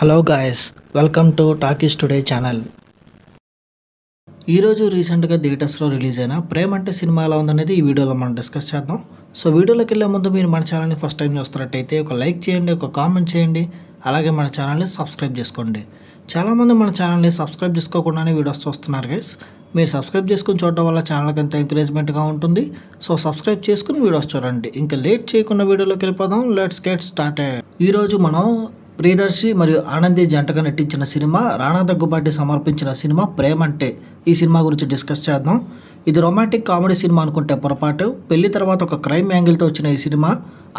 Hello guys, welcome to talkies today channel. ఈరోజు రీసెంట్గా థియేటర్స్లో రిలీజ్ అయిన ప్రేమ్ అంటే సినిమా ఎలా ఉందనేది ఈ వీడియోలో మనం డిస్కస్ చేద్దాం. సో వీడియోలోకి వెళ్ళే ముందు మీరు మన ఛానల్ని ఫస్ట్ టైం చూస్తున్నట్టయితే ఒక లైక్ చేయండి, ఒక కామెంట్ చేయండి, అలాగే మన ఛానల్ని సబ్స్క్రైబ్ చేసుకోండి. చాలామంది మన ఛానల్ని సబ్స్క్రైబ్ చేసుకోకుండానే వీడియోస్ చూస్తున్నారు గైస్. మీరు సబ్స్క్రైబ్ చేసుకుని చూడడం వల్ల ఛానల్కి ఎంతో ఎంకరేజ్మెంట్గా ఉంటుంది. సో సబ్స్క్రైబ్ చేసుకుని వీడియోస్ చూడండి. ఇంకా లేట్ చేయకుండా వీడియోలోకి వెళ్ళిపోదాం. Let's get started. ఈరోజు మనం ప్రియదర్శి మరియు ఆనంది జంటగా నటించిన సినిమా రాణా దగ్గుబాటి సమర్పించిన సినిమా ప్రేమ్ అంటే ఈ సినిమా గురించి డిస్కస్ చేద్దాం. ఇది రొమాంటిక్ కామెడీ సినిమా అనుకుంటే పొరపాటు. పెళ్లి తర్వాత ఒక క్రైమ్ యాంగిల్తో వచ్చిన ఈ సినిమా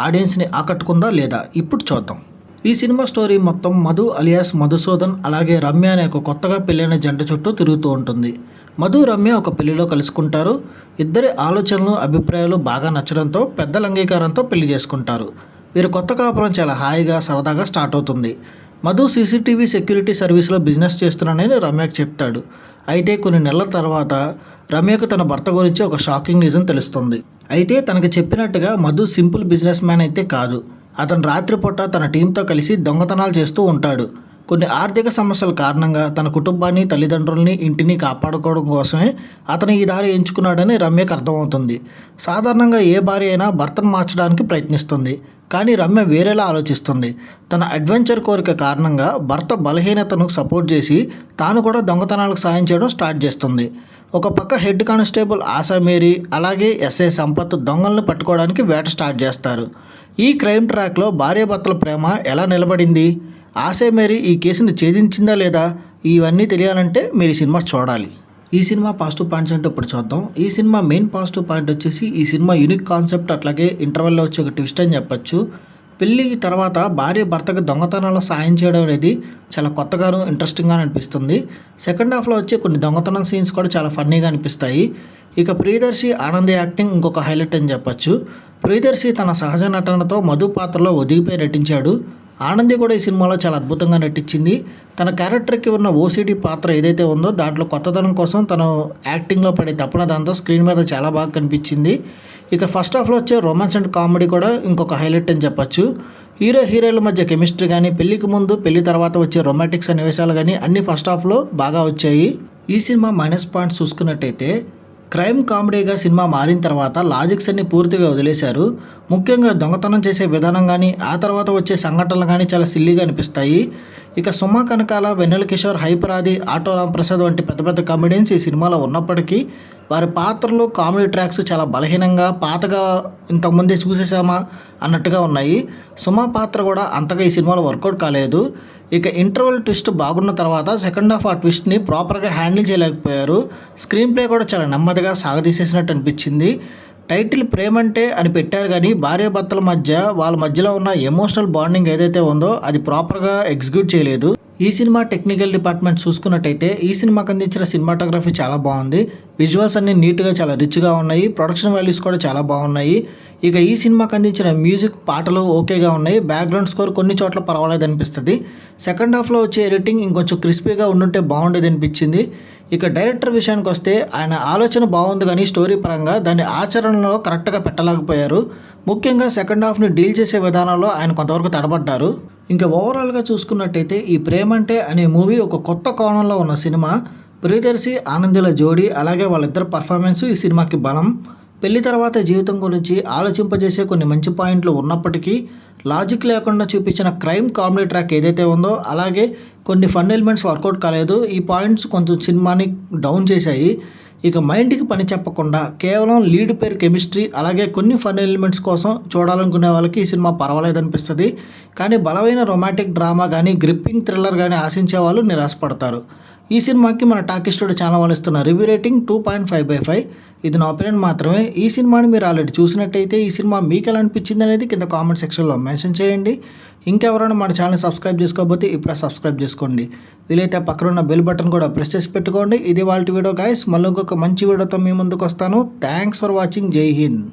ఆడియన్స్ని ఆకట్టుకుందా లేదా ఇప్పుడు చూద్దాం. ఈ సినిమా స్టోరీ మొత్తం మధు అలియాస్ మధుసూదన్ అలాగే రమ్య అనే ఒక కొత్తగా పెళ్ళైన జంట చుట్టూ తిరుగుతూ ఉంటుంది. మధు రమ్య ఒక పెళ్లిలో కలుసుకుంటారు. ఇద్దరి ఆలోచనలు అభిప్రాయాలు బాగా నచ్చడంతో పెద్దల అంగీకారంతో పెళ్లి చేసుకుంటారు. వీరు కొత్త కాపురం చాలా హాయిగా సరదాగా స్టార్ట్ అవుతుంది. మధు సీసీటీవీ సెక్యూరిటీ సర్వీస్లో బిజినెస్ చేస్తున్నానని రమ్యకు చెప్తాడు. అయితే కొన్ని నెలల తర్వాత రమ్యకు తన భర్త గురించి ఒక షాకింగ్ నిజం తెలుస్తుంది. అయితే తనకు చెప్పినట్టుగా మధు సింపుల్ బిజినెస్ మ్యాన్ అయితే కాదు. అతను రాత్రిపూట తన టీంతో కలిసి దొంగతనాలు చేస్తూ ఉంటాడు. కొన్ని ఆర్థిక సమస్యల కారణంగా తన కుటుంబాన్ని, తల్లిదండ్రుల్ని, ఇంటిని కాపాడుకోవడం కోసమే అతను ఈ దారి ఎంచుకున్నాడని రమ్యకు అర్థమవుతుంది. సాధారణంగా ఏ భార్య అయినా భర్తను మార్చడానికి ప్రయత్నిస్తుంది. కానీ రమ్య వేరేలా ఆలోచిస్తుంది. తన అడ్వెంచర్ కోరిక కారణంగా భర్త బలహీనతను సపోర్ట్ చేసి తాను కూడా దొంగతనాలకు సాయం చేయడం స్టార్ట్ చేస్తుంది. ఒక పక్క హెడ్ కానిస్టేబుల్ ఆశా మేరీ అలాగే ఎస్ఐ సంపత్ దొంగలను పట్టుకోవడానికి వేట స్టార్ట్ చేస్తారు. ఈ క్రైమ్ ట్రాక్లో భార్యాభర్తల ప్రేమ ఎలా నిలబడింది, ఆశా మేరీ ఈ కేసును ఛేదించిందా లేదా, ఇవన్నీ తెలియాలంటే మీరు ఈ సినిమా చూడాలి. ఈ సినిమా పాజిటివ్ పాయింట్స్ అంటే ఇప్పుడు చూద్దాం. ఈ సినిమా మెయిన్ పాజిటివ్ పాయింట్ వచ్చేసి ఈ సినిమా యూనిక్ కాన్సెప్ట్, అట్లాగే ఇంటర్వెల్లో వచ్చే ఒక ట్విస్ట్ అని చెప్పొచ్చు. పెళ్ళి తర్వాత భార్య భర్తకు దొంగతనాల్లో సాయం చేయడం అనేది చాలా కొత్తగాను ఇంట్రెస్టింగ్గా అనిపిస్తుంది. సెకండ్ హాఫ్లో వచ్చే కొన్ని దొంగతనం సీన్స్ కూడా చాలా ఫన్నీగా అనిపిస్తాయి. ఇక ప్రియదర్శి ఆనంది యాక్టింగ్ ఇంకొక హైలైట్ అని చెప్పొచ్చు. ప్రియదర్శి తన సహజ నటనతో మధు పాత్రలో ఒదిగిపోయి నటించాడు. ఆనంది కూడా ఈ సినిమాలో చాలా అద్భుతంగా నటించింది. తన క్యారెక్టర్కి ఉన్న ఓసిడి పాత్ర ఏదైతే ఉందో దాంట్లో కొత్తదనం కోసం తను యాక్టింగ్లో పడే తప్పన దాంతో స్క్రీన్ మీద చాలా బాగా కనిపించింది. ఇక ఫస్ట్ హాఫ్లో వచ్చే రొమాన్స్ అండ్ కామెడీ కూడా ఇంకొక హైలైట్ అని చెప్పొచ్చు. హీరో హీరోయిన్ల మధ్య కెమిస్ట్రీ కానీ, పెళ్లికి ముందు పెళ్లి తర్వాత వచ్చే రొమాంటిక్ సన్నివేశాలు కానీ అన్ని ఫస్ట్ హాఫ్లో బాగా వచ్చాయి. ఈ సినిమా మైనస్ పాయింట్స్ చూసుకున్నట్టయితే క్రైమ్ కామెడీగా సినిమా మారిన తర్వాత లాజిక్స్ అన్ని పూర్తిగా వదిలేశారు. ముఖ్యంగా దొంగతనం చేసే విధానం కానీ, ఆ తర్వాత వచ్చే సంఘటనలు కానీ చాలా సిల్లీగా అనిపిస్తాయి. ఇక సుమ కనకాల, వెన్నెల కిషోర్, హైపరాది, ఆటో రాంప్రసాద్ వంటి పెద్ద పెద్ద కామెడియన్స్ ఈ సినిమాలో ఉన్నప్పటికీ వారి పాత్రలు, కామెడీ ట్రాక్స్ చాలా బలహీనంగా, పాతగా ఇంతకుముందే చూసేసామా అన్నట్టుగా ఉన్నాయి. సుమ పాత్ర కూడా అంతగా ఈ సినిమాలో వర్కౌట్ కాలేదు. ఇక ఇంటర్వెల్ ట్విస్ట్ బాగున్న తర్వాత సెకండ్ హాఫ్ ఆ ట్విస్ట్ని ప్రాపర్గా హ్యాండిల్ చేయలేకపోయారు. స్క్రీన్ ప్లే కూడా చాలా నెమ్మదిగా సాగదీసేసినట్టు అనిపించింది. టైటిల్ ప్రేమంటే అని పెట్టారు కానీ భార్యాభర్తల మధ్య వాళ్ళ మధ్యలో ఉన్న ఎమోషనల్ బాండింగ్ ఏదైతే ఉందో అది ప్రాపర్గా ఎగ్జిక్యూట్ చేయలేదు. ఈ సినిమా టెక్నికల్ డిపార్ట్మెంట్ చూసుకున్నట్టయితే ఈ సినిమాకి అందించిన సినిమాటోగ్రఫీ చాలా బాగుంది. విజువల్స్ అన్నీ నీట్గా చాలా రిచ్గా ఉన్నాయి. ప్రొడక్షన్ వాల్యూస్ కూడా చాలా బాగున్నాయి. ఇక ఈ సినిమాకి అందించిన మ్యూజిక్, పాటలు ఓకేగా ఉన్నాయి. బ్యాక్గ్రౌండ్ స్కోర్ కొన్ని చోట్ల పర్వాలేదు అనిపిస్తుంది. సెకండ్ హాఫ్లో వచ్చే ఎడిటింగ్ ఇంకొంచెం క్రిస్పీగా ఉండుంటే బాగుండేది అనిపించింది. ఇక డైరెక్టర్ విషయానికి వస్తే ఆయన ఆలోచన బాగుంది కానీ స్టోరీ పరంగా దాన్ని ఆచరణలో కరెక్ట్గా పెట్టలేకపోయారు. ముఖ్యంగా సెకండ్ హాఫ్ని డీల్ చేసే విధానంలో ఆయన కొంతవరకు తడబడ్డారు. ఇంకా ఓవరాల్గా చూసుకున్నట్టయితే ఈ ప్రేమంటే అనే మూవీ ఒక కొత్త కోణంలో ఉన్న సినిమా. ప్రియదర్శి ఆనందుల జోడీ అలాగే వాళ్ళిద్దరు పర్ఫార్మెన్స్ ఈ సినిమాకి బలం. పెళ్లి తర్వాత జీవితం గురించి ఆలోచింపజేసే కొన్ని మంచి పాయింట్లు ఉన్నప్పటికీ లాజిక్ లేకుండా చూపించిన క్రైమ్ కామెడీ ట్రాక్ ఏదైతే ఉందో అలాగే కొన్ని ఫన్ ఎలిమెంట్స్ వర్కౌట్ కాలేదు. ఈ పాయింట్స్ కొంచెం సినిమాని డౌన్ చేశాయి. ఇక మైండ్కి పని చెప్పకుండా కేవలం లీడ్ పేరు కెమిస్ట్రీ అలాగే కొన్ని ఫన్ ఎలిమెంట్స్ కోసం చూడాలనుకునే వాళ్ళకి ఈ సినిమా పర్వాలేదు అనిపిస్తుంది. కానీ బలమైన రొమాంటిక్ డ్రామా కానీ, గ్రిప్పింగ్ థ్రిల్లర్ కానీ ఆశించే వాళ్ళు నిరాశపడతారు. ఈ సినిమాకి మన టాకీస్ టుడే ఛానల్ వాళ్ళు ఇస్తున్న రివ్యూ రేటింగ్ 2.5/5. ఇది నా ఒపీనియన్ మాత్రమే. ఈ సినిమాని మీరు ఆల్రెడీ చూసినట్టయితే ఈ సినిమా మీకు ఎలా అనిపించింది అనేది కింద కామెంట్ సెక్షన్లో మెన్షన్ చేయండి. ఇంకెవరైనా మన ఛానల్ సబ్స్క్రైబ్ చేసుకోకపోతే ఇప్పుడే సబ్స్క్రైబ్ చేసుకోండి. వీలైతే పక్కన ఉన్న బెల్ బటన్ కూడా ప్రెస్ చేసి పెట్టుకోండి. ఇది వాళ్ళ వీడియో గాయస్. మళ్ళీ ఇంకొక మంచి వీడియోతో మీ ముందుకు వస్తాను. Thanks for watching. జై హింద్.